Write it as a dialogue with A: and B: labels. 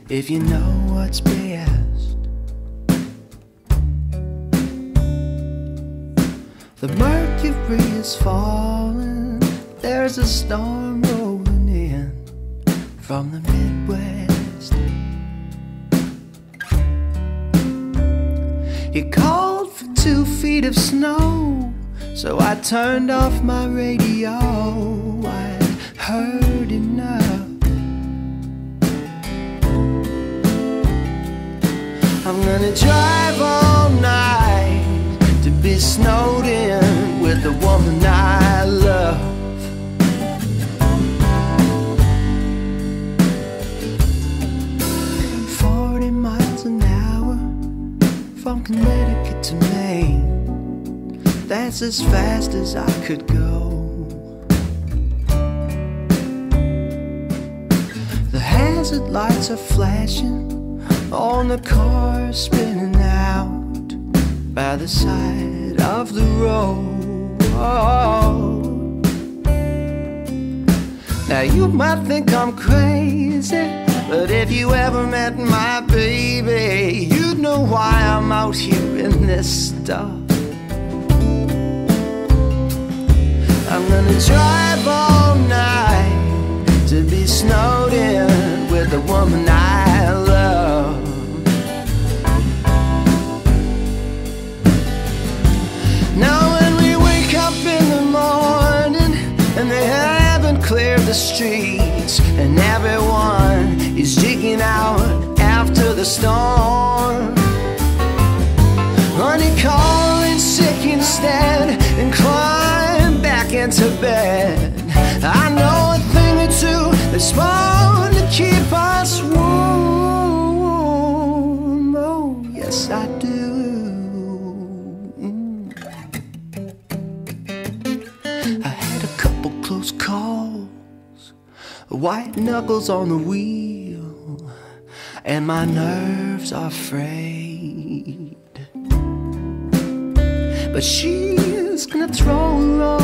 A: if you know what's best. The mercury is falling, there's a storm rolling in from the Midwest. He called for 2 feet of snow, so I turned off my radio. I'd heard enough. I'm gonna drive all night to be snowed in with the woman I love. 40 miles an hour from Connecticut to Maine, that's as fast as I could go. The hazard lights are flashing on the car spinning out by the side of the road. Now you might think I'm crazy, but if you ever met my baby, you'd know why I'm out here in this stuff. I'm gonna drive all night to be snowed in with the woman I love. Now when we wake up in the morning and they haven't cleared the streets, and everyone is digging out after the storm, honey, call in sick instead and climb back into bed. I know a thing or two that's born to keep us warm. Oh, yes, I do. I had a couple close calls, white knuckles on the wheel, and my nerves are frayed. But she's gonna throw her